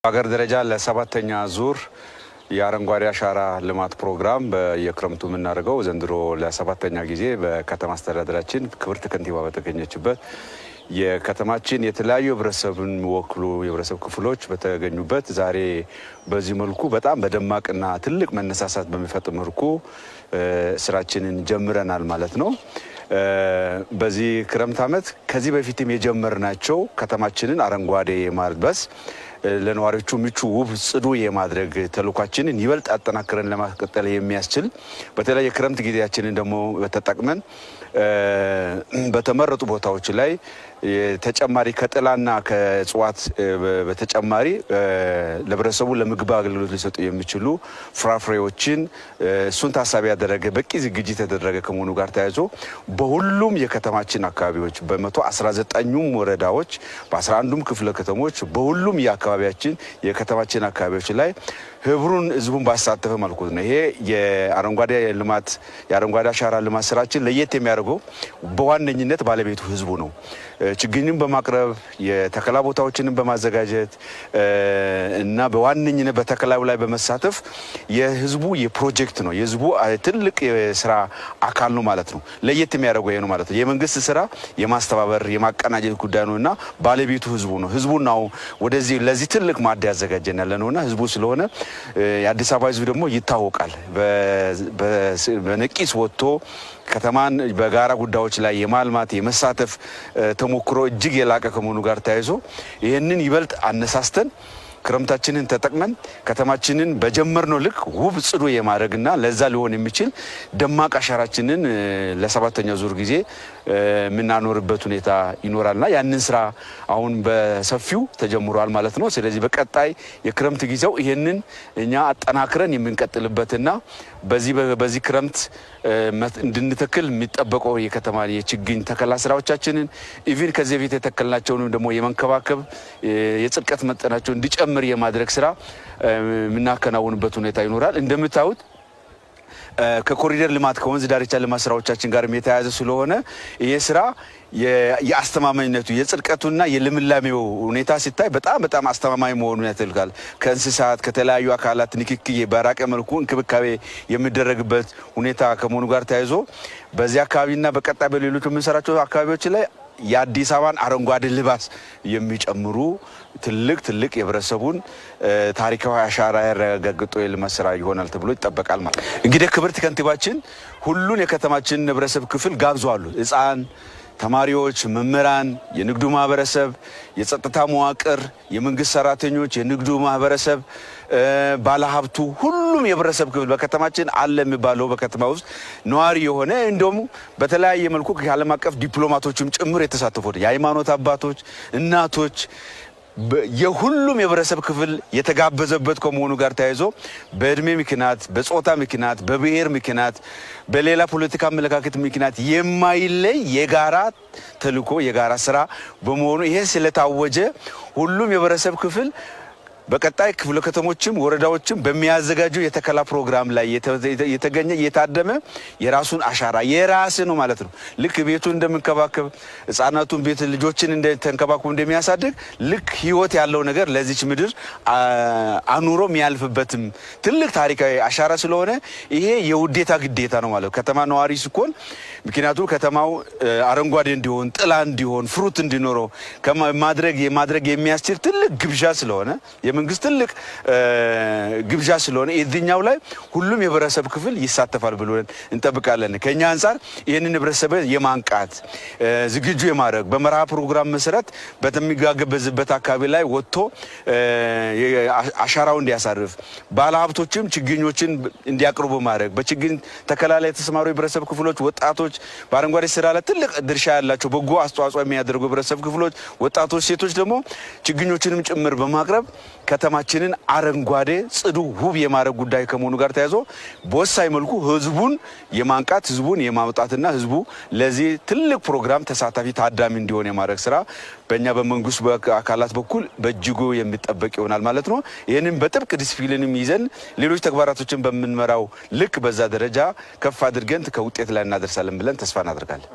ሀገር ደረጃ ለሰባተኛ ዙር የአረንጓዴ አሻራ ልማት ፕሮግራም በየክረምቱ የምናደርገው ዘንድሮ ለሰባተኛ ጊዜ በከተማ አስተዳደራችን ክብርት ከንቲባ በተገኘችበት የከተማችን የተለያዩ ህብረተሰብን ወክሉ የህብረተሰብ ክፍሎች በተገኙበት ዛሬ በዚህ መልኩ በጣም በደማቅና ትልቅ መነሳሳት በሚፈጥር መልኩ ስራችንን ጀምረናል ማለት ነው። በዚህ ክረምት ዓመት ከዚህ በፊትም የጀመርናቸው ከተማችንን አረንጓዴ የማልበስ ለነዋሪዎቹ ምቹ ውብ ጽዱ የማድረግ ተልኳችንን ይበልጥ አጠናክረን ለማስቀጠል የሚያስችል በተለይ የክረምት ጊዜያችንን ደግሞ ተጠቅመን በተመረጡ ቦታዎች ላይ ተጨማሪ ከጥላና ከእጽዋት በተጨማሪ ለህብረተሰቡ ለምግብ አገልግሎት ሊሰጡ የሚችሉ ፍራፍሬዎችን እሱን ታሳቢ ያደረገ በቂ ዝግጅት የተደረገ ከመሆኑ ጋር ተያይዞ በሁሉም የከተማችን አካባቢዎች በ119ኙም ወረዳዎች በ11ዱም ክፍለ ከተሞች በሁሉም የአካባቢያችን የከተማችን አካባቢዎች ላይ ህብሩን ህዝቡን ባሳተፈ መልኩ ነው። ይሄ የአረንጓዴ ልማት የአረንጓዴ አሻራ ልማት ስራችን ለየት የሚያደርገው በዋነኝነት ባለቤቱ ህዝቡ ነው። ችግኝን በማቅረብ የተከላ ቦታዎችንን በማዘጋጀት እና በዋነኝነት በተከላው ላይ በመሳተፍ የህዝቡ የፕሮጀክት ነው። የህዝቡ ትልቅ የስራ አካል ነው ማለት ነው። ለየት የሚያደርገው ይሄ ነው ማለት ነው። የመንግስት ስራ የማስተባበር የማቀናጀት ጉዳይ ነውና ባለቤቱ ህዝቡ ነው። ህዝቡ ነው ወደዚህ ለዚህ ትልቅ ማዕድ ያዘጋጀን ያለነውና ህዝቡ ስለሆነ የአዲስ አበባ ህዝብ ደግሞ ይታወቃል። በነቂስ ወጥቶ ከተማን በጋራ ጉዳዮች ላይ የማልማት የመሳተፍ ተሞክሮ እጅግ የላቀ ከመሆኑ ጋር ተያይዞ ይህንን ይበልጥ አነሳስተን ክረምታችንን ተጠቅመን ከተማችንን በጀመርነው ልክ ውብ ጽዱ የማድረግና ለዛ ሊሆን የሚችል ደማቅ አሻራችንን ለሰባተኛው ዙር ጊዜ የምናኖርበት ሁኔታ ይኖራልና ያንን ስራ አሁን በሰፊው ተጀምሯል ማለት ነው። ስለዚህ በቀጣይ የክረምት ጊዜው ይሄንን እኛ አጠናክረን የምንቀጥልበትና በዚህ ክረምት እንድንተክል የሚጠበቀው የከተማ የችግኝ ተከላ ስራዎቻችንን ኢቭን ከዚህ በፊት የተከልናቸውን ደግሞ የመንከባከብ የጽድቀት መጠናቸው እንዲጨምር የማድረግ ስራ የምናከናውንበት ሁኔታ ይኖራል። እንደምታዩት ከኮሪደር ልማት ከወንዝ ዳርቻ ልማት ስራዎቻችን ጋር የተያያዘ ስለሆነ ይሄ ስራ የአስተማማኝነቱ የጽድቀቱና የልምላሜው ሁኔታ ሲታይ በጣም አስተማማኝ መሆኑን ያተልካል። ከእንስሳት ከተለያዩ አካላት ንክኪ በራቀ መልኩ እንክብካቤ የሚደረግበት ሁኔታ ከመሆኑ ጋር ተያይዞ በዚህ አካባቢና በቀጣይ በሌሎች የምንሰራቸው አካባቢዎች ላይ የአዲስ አበባን አረንጓዴ ልባስ የሚጨምሩ ትልቅ የህብረተሰቡን ታሪካዊ አሻራ ያረጋግጦ የልማት ስራ ይሆናል ተብሎ ይጠበቃል ማለት ነው። እንግዲህ ክብርት ከንቲባችን ሁሉን የከተማችን ህብረተሰብ ክፍል ጋብዘዋል። ህፃን ተማሪዎች፣ መምህራን፣ የንግዱ ማህበረሰብ፣ የጸጥታ መዋቅር፣ የመንግስት ሰራተኞች፣ የንግዱ ማህበረሰብ፣ ባለሀብቱ ሁሉም የህብረተሰብ ክፍል በከተማችን አለ የሚባለው በከተማ ውስጥ ነዋሪ የሆነ እንደውም በተለያየ መልኩ ከዓለም አቀፍ ዲፕሎማቶችም ጭምር የተሳተፉት የሃይማኖት አባቶች፣ እናቶች የሁሉም የህብረተሰብ ክፍል የተጋበዘበት ከመሆኑ ጋር ተያይዞ በእድሜ ምክንያት በጾታ ምክንያት በብሔር ምክንያት በሌላ ፖለቲካ አመለካከት ምክንያት የማይለይ የጋራ ተልዕኮ የጋራ ስራ በመሆኑ ይሄ ስለታወጀ ሁሉም የህብረተሰብ ክፍል በቀጣይ ክፍለ ከተሞችም ወረዳዎችም በሚያዘጋጁ የተከላ ፕሮግራም ላይ የተገኘ የታደመ የራሱን አሻራ የራስ ነው ማለት ነው። ልክ ቤቱን እንደምንከባከብ ህፃናቱን ቤት ልጆችን እንደተንከባከቡ እንደሚያሳድግ ልክ ህይወት ያለው ነገር ለዚች ምድር አኑሮ የሚያልፍበትም ትልቅ ታሪካዊ አሻራ ስለሆነ ይሄ የውዴታ ግዴታ ነው ማለት ነው። ከተማ ነዋሪ ሲኮን ምክንያቱም ከተማው አረንጓዴ እንዲሆን ጥላ እንዲሆን ፍሩት እንዲኖረው ማድረግ የሚያስችል ትልቅ ግብዣ ስለሆነ የመንግስት ትልቅ ግብዣ ስለሆነ እዚህኛው ላይ ሁሉም የህብረተሰብ ክፍል ይሳተፋል ብለን እንጠብቃለን። ከኛ አንፃር ይህንን ህብረተሰብ የማንቃት ዝግጁ የማድረግ በመርሃ ፕሮግራም መሰረት በተሚጋገበዝበት አካባቢ ላይ ወጥቶ አሻራው እንዲያሳርፍ ባለሀብቶችም ችግኞችን እንዲያቀርቡ ማድረግ በችግኝ ተከላ ላይ የተሰማሩ የህብረተሰብ ክፍሎች ወጣቶች በአረንጓዴ ስራ ላይ ትልቅ ድርሻ ያላቸው በጎ አስተዋጽኦ የሚያደርጉ ህብረተሰብ ክፍሎች ወጣቶች፣ ሴቶች ደግሞ ችግኞችንም ጭምር በማቅረብ ከተማችንን አረንጓዴ ጽዱ ውብ የማድረግ ጉዳይ ከመሆኑ ጋር ተያይዞ በወሳኝ መልኩ ህዝቡን የማንቃት ህዝቡን የማውጣትና ህዝቡ ለዚህ ትልቅ ፕሮግራም ተሳታፊ ታዳሚ እንዲሆን የማድረግ ስራ በእኛ በመንግስት አካላት በኩል በእጅጉ የሚጠበቅ ይሆናል ማለት ነው። ይህንን በጥብቅ ዲሲፕሊንም ይዘን ሌሎች ተግባራቶችን በምንመራው ልክ በዛ ደረጃ ከፍ አድርገን ከውጤት ላይ እናደርሳለን ብለን ተስፋ እናደርጋለን።